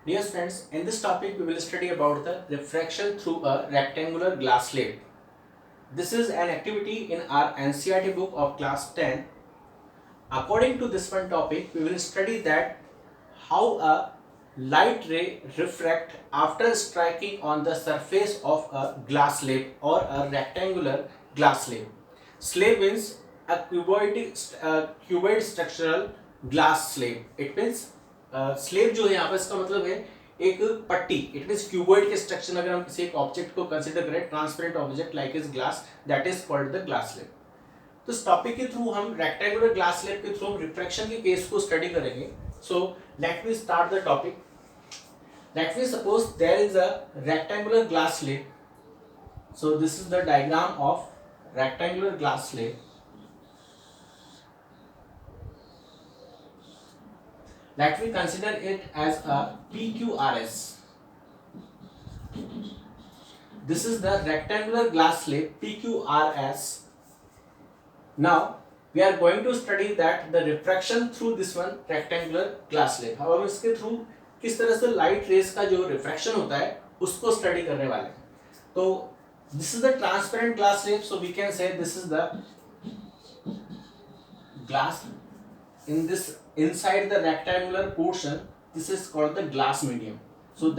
Dear friends, in this topic we will study about the refraction through a rectangular glass slate. This is an activity in our NCERT book of class 10. According to this one topic, we will study that how a light ray refract after striking on the surface of a glass slab or a rectangular glass slab. Slab means a cuboid structural glass slab. It means slab जो है यहाँ पर इसका मतलब है एक पट्टी. It means cuboid के स्ट्रक्चर. अगर हम किसी एक ऑब्जेक्ट को कंसिडर करें transparent object like is glass, that is called the glass slab. तो इस टॉपिक के थ्रू हम रेक्टेंगुलर ग्लास स्लेब के थ्रू हम रिफ्रैक्शन के केस को स्टडी करेंगे. So let me start the topic. Let me suppose there is a rectangular glass slab. So this is the diagram of rectangular glass slab. Let me consider it as a PQRS. This is the rectangular glass slab PQRS. Now we are going to study that the refraction through this one rectangular glass slab. अब हम इसके through किस तरह से light rays का जो refraction होता है उसको स्टडी करने वाले हैं. तो this is the transparent glass slab. So we can say this is the glass. In this inside the rectangular portion, this is called the glass medium. So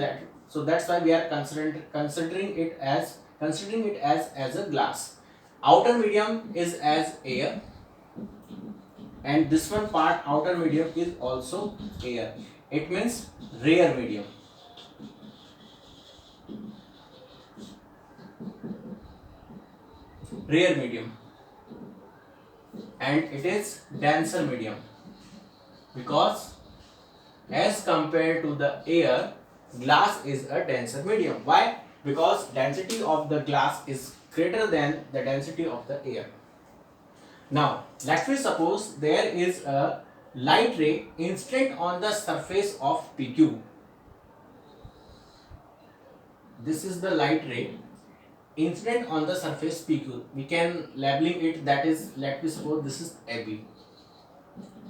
that's why we are considering it as a glass. Outer medium is as air, and this one part outer medium is also air. It means rare medium. Rare medium, and it is denser medium. Because as compared to the air, glass is a denser medium. Why? Because density of the glass is greater than the density of the air. Now let me suppose there is a light ray incident on the surface of PQ. This is the light ray incident on the surface PQ. We can labeling it, that is, let me suppose this is AB.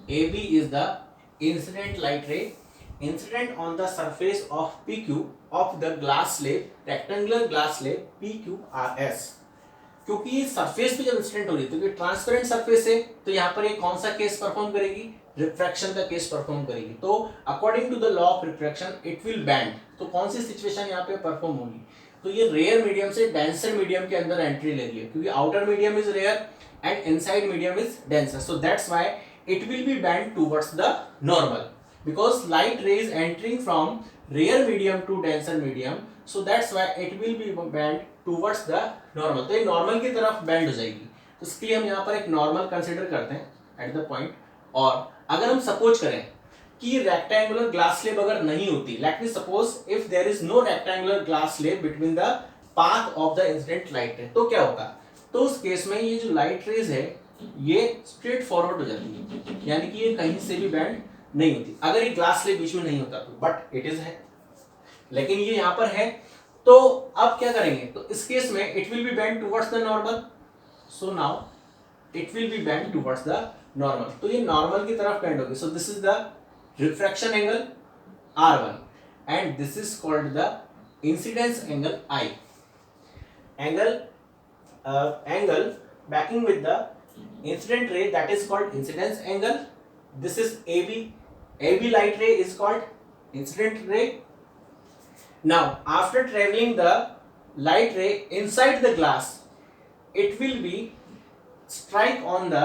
AB is the incident light ray incident on the surface of PQ of the glass slab, rectangular glass slab PQRS. क्योंकि ये surface पे जब incident हो रही है तो ये transparent surface है, तो यहाँ पर ये कौन सा केस परफॉर्म करेगी? रिफ्रैक्शन का केस परफॉर्म करेगी. तो according to the law of refraction it will bend. तो कौन सी सिचुएशन यहाँ पे परफॉर्म होगी? तो ये रेयर मीडियम से डेंसर मीडियम के अंदर एंट्री ले रही है, क्योंकि outer medium is rare and inside medium is denser. So that's why it will be bent towards the normal, because light rays entering from rare medium to denser medium, so that's why it will be bent towards the normal. तो ये normal की तरफ bend हो जाएगी. तो इसके लिए हम यहाँ पर एक normal consider करते हैं at the point. और अगर हम suppose करें कि rectangular glass slab अगर नहीं होती, let me suppose if there is no rectangular glass slab between the path of the incident light ray, तो क्या होगा? तो उस केस में ये जो light rays है ये स्ट्रेट फॉरवर्ड हो जाती है, यानी कि ये कहीं से भी बैंड नहीं होती अगर ये ग्लास स्लेब बीच में नहीं होता तो. बट इट इज है, लेकिन ये यहाँ पर है. तो अब क्या करेंगे? तो इस केस में it will be bend towards the normal. So now it will be bend towards the normal. तो ये नॉर्मल की तरफ बेंड होगी. So this is the refraction angle R1 and this is called the incidence angle I. Angle backing with the incident ray, that is called incidence angle. This is AB. AB light ray is called incident ray. Now after traveling the light ray inside the glass, it will be strike on the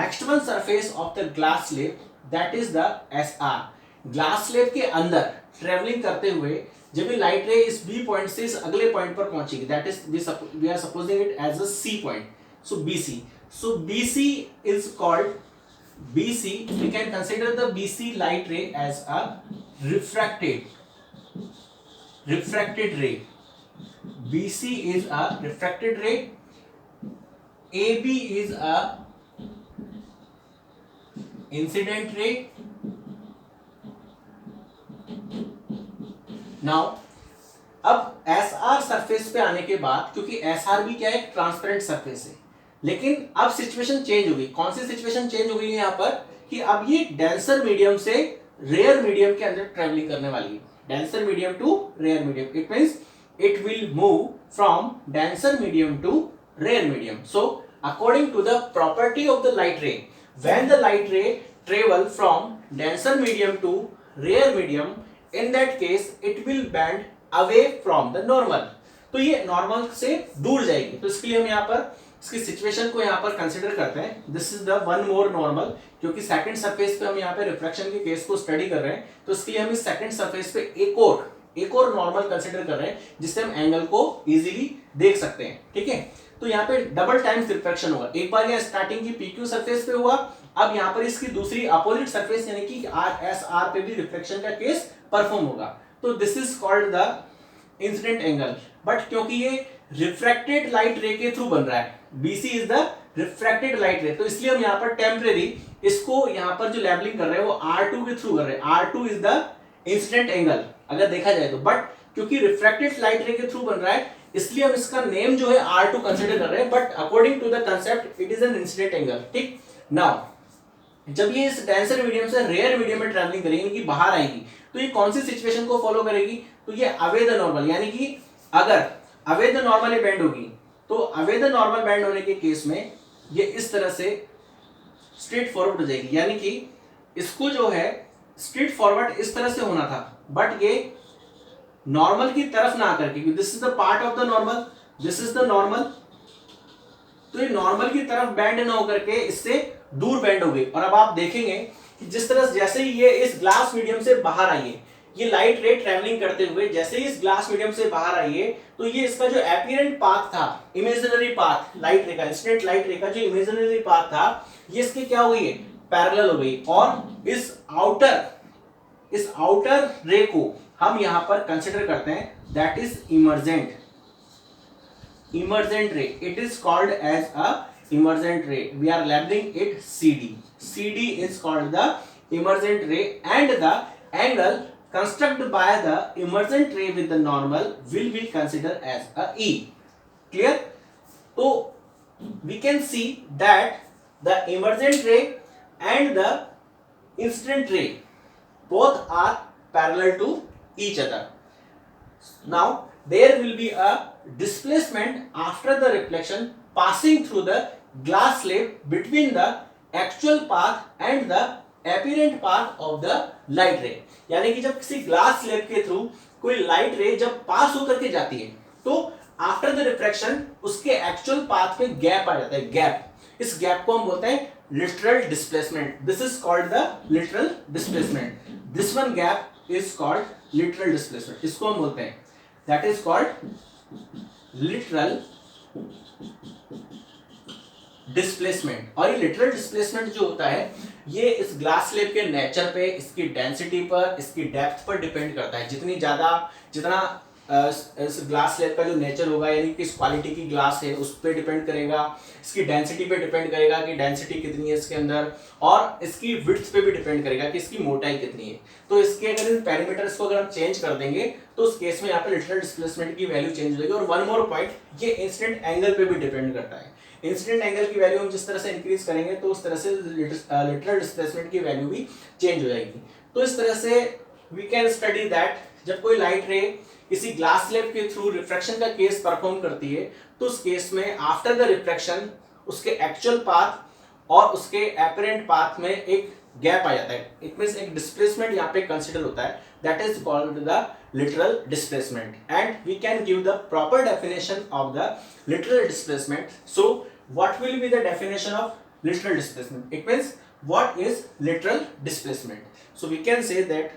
next one surface of the glass slab, that is the SR. glass slab के अंदर traveling करते हुए जब ये light ray इस B point से इस अगले point पर पहुंचेगी, that is we are supposing it as a C point. So BC. So BC is called BC. We can consider the BC light ray as a refracted ray. BC is a refracted ray. AB is a incident ray. Now अब SR surface पे आने के बाद, क्योंकि SR भी क्या है? Transparent surface है, लेकिन अब सिचुएशन चेंज हो गई. कौन सी सिचुएशन चेंज हो गई है यहाँ पर? कि अब ये डेंसर मीडियम से रेयर मीडियम के अंदर ट्रेवलिंग करने वाली है. denser medium to rare medium. It means it will move from denser medium to rare medium. So according to the property of the light ray, when the light ray travel from denser medium to rare medium, in that case it will bend away from the normal. तो ये normal से दूर जाएगी. तो इसके लिए हम यहाँ पर इसकी सिचुएशन को यहाँ पर कंसिडर करते हैं. This is the one more normal, क्योंकि सेकंड सरफेस पे हम यहाँ पे रिफ्लेक्शन के केस को स्टडी कर रहे हैं, तो इसके लिए हम इस सेकंड सरफेस पे एक और नॉर्मल कंसिडर कर रहे हैं, जिससे हम एंगल को इजीली देख सकते हैं. ठीक है, तो यहाँ पे डबल टाइम्स रिफ्लेक्शन होगा. एक बार यहाँ स्टार्टिंग की PQ सरफेस पे हुआ, अब यहाँ पर इसकी दूसरी अपोजिट सरफेस यानी कि SR पे भी रिफ्लेक्शन का केस परफॉर्म होगा. तो this is called the incident angle. But क्योंकि ये रिफ्रैक्टेड लाइट रे के थ्रू बन रहा है, BC is the refracted light रे, तो इसलिए हम यहाँ पर टेम्परेरी इसको यहाँ पर जो लेबलिंग कर रहे हैं वो R2 के थ्रू कर रहे हैं. R2 is the incident angle अगर देखा जाए तो. बट क्योंकि रिफ्रैक्टेड लाइट रे के थ्रू बन रहा है, इसलिए हम इसका नेम जो है R2 कंसिडर कर रहे हैं. But according to the concept it is an incident angle. ठीक, नाउ जब ये इस डेंसर मीडियम से रेयर मीडियम में ट्रैवलिंग करेगी, यानी कि बाहर आएगी, तो ये कौन सी सिचुएशन को फॉलो करेगी? तो ये अवे द नॉर्मल, यानी कि अगर अवे द नॉर्मल बैंड होगी, तो अवे द नॉर्मल बैंड होने के केस में ये इस तरह से स्ट्रेट फॉरवर्ड हो जाएगी. यानी कि इसको जो है स्ट्रेट फॉरवर्ड इस तरह से होना था, बट ये नॉर्मल की तरफ ना आकर के, this is the part of the normal, this is the normal, तो ये नॉर्मल की तरफ बैंड ना होकर के इससे दूर बैंड हो गई. और अब आप देखेंगे कि जिस तरह जैसे ही ये इस ग्लास मीडियम से बाहर आई है, ये लाइट रे ट्रैवलिंग करते हुए जैसे ही इस ग्लास मीडियम से बाहर आई है, तो ये इसका जो एपियरेंट पाथ था, इमेजिनरी पाथ लाइट रे का, इंसिडेंट लाइट रे का जो इमेजिनरी पाथ था, ये इसकी क्या हुई है? पैरेलल हो गई. और इस आउटर रे को हम यहां पर कंसिडर करते हैं, that is emergent ray. It is called as a emergent ray. We are labeling it CD. CD is called the emergent ray, and the angle constructed by the emergent ray with the normal will be considered as a E. Clear? So we can see that the emergent ray and the incident ray both are parallel to each other. Now there will be a displacement after the reflection passing through the glass slab between the actual path and the apparent path of the light ray. यानी कि जब किसी glass slab के through कोई light रे जब पास होकर के जाती है, तो आफ्टर द रिफ्रैक्शन उसके एक्चुअल पाथ में गैप आ जाता है. गैप, इस गैप को हम बोलते हैं literal displacement. This is called the literal displacement. This one gap is called literal displacement. इसको हम बोलते हैं, that is called literal displacement. और ये लिटरल डिस्प्लेसमेंट जो होता है, ये इस ग्लास स्लैब के नेचर पे, इसकी डेंसिटी पर, इसकी डेप्थ पर डिपेंड करता है. जितना इस ग्लास स्लैब का जो नेचर होगा, यानी कि किस क्वालिटी की ग्लास है उस पर डिपेंड करेगा, इसकी डेंसिटी पे डिपेंड करेगा कि डेंसिटी कितनी है इसके अंदर, और इसकी विड्थ पे भी डिपेंड करेगा कि इसकी मोटाई कितनी है. तो इसके अगर इन पैरामीटर्स को अगर हम चेंज कर देंगे, तो उस केस में यहाँ पे लिटरल डिस्प्लेसमेंट की वैल्यू चेंज हो जाएगी. और वन मोर पॉइंट, ये इंसिडेंट एंगल पे भी डिपेंड करता है. इंसिडेंट एंगल की वैल्यू हम जिस तरह से इंक्रीज करेंगे, तो उस तरह से लिटरल डिस्प्लेसमेंट की वैल्यू भी चेंज हो जाएगी. तो इस तरह से वी कैन स्टडी दैट जब कोई लाइट रे किसी ग्लास स्लैब के थ्रू रिफ्रैक्शन का केस परफॉर्म करती है, तो उस केस में आफ्टर द रिफ्रैक्शन उसके एक्चुअल पाथ और उसके एपरेंट पाथ में एक गैप आ जाता है. इट मींस एक डिस्प्लेसमेंट यहाँ पे कंसिडर होता है, that is called the literal displacement. And we can give the proper definition of the literal displacement. So what will be the definition of literal displacement? It means what is literal displacement. So we can say that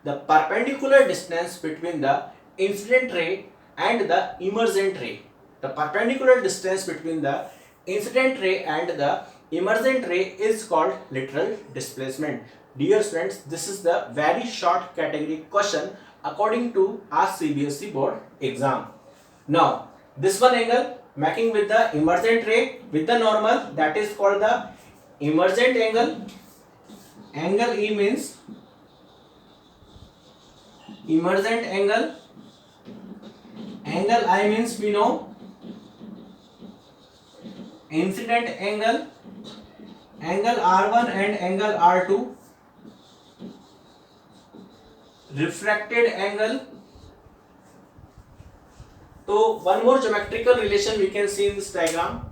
the perpendicular distance between the incident ray and the emergent ray, the perpendicular distance between the incident ray and the emergent ray is called literal displacement. Dear students, this is the very short category question according to our CBSE board exam. Now this one angle making with the emergent ray with the normal, that is called the emergent angle. Angle E means emergent angle. Angle I means we know incident angle. Angle R1 and angle R2. refracted angle. So one more geometrical relation we can see in this diagram.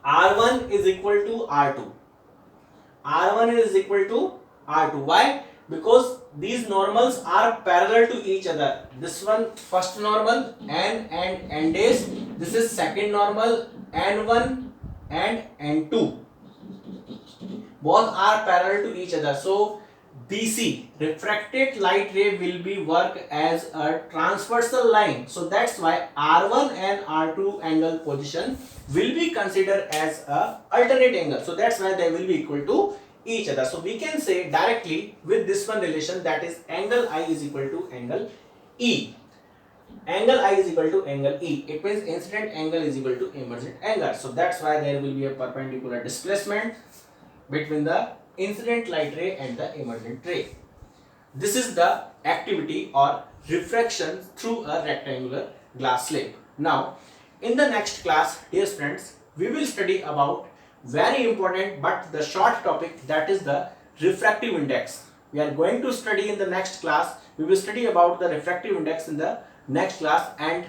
R1 is equal to R2. R1 is equal to R2. Why? Because these normals are parallel to each other. This one first normal and days. This is second normal N1 and N2. Both are parallel to each other. So BC, refracted light ray, will be work as a transversal line. So that's why R1 and R2 angle position will be considered as a alternate angle. So that's why they will be equal to each other. So we can say directly with this one relation, that is angle I is equal to angle E. Angle I is equal to angle E. It means incident angle is equal to emergent angle. So that's why there will be a perpendicular displacement between the incident light ray and the emergent ray. This is the activity or refraction through a rectangular glass slab. Now, in the next class, dear friends, we will study about very important but the short topic, that is the refractive index. We are going to study in the next class. We will study about the refractive index in the next class, and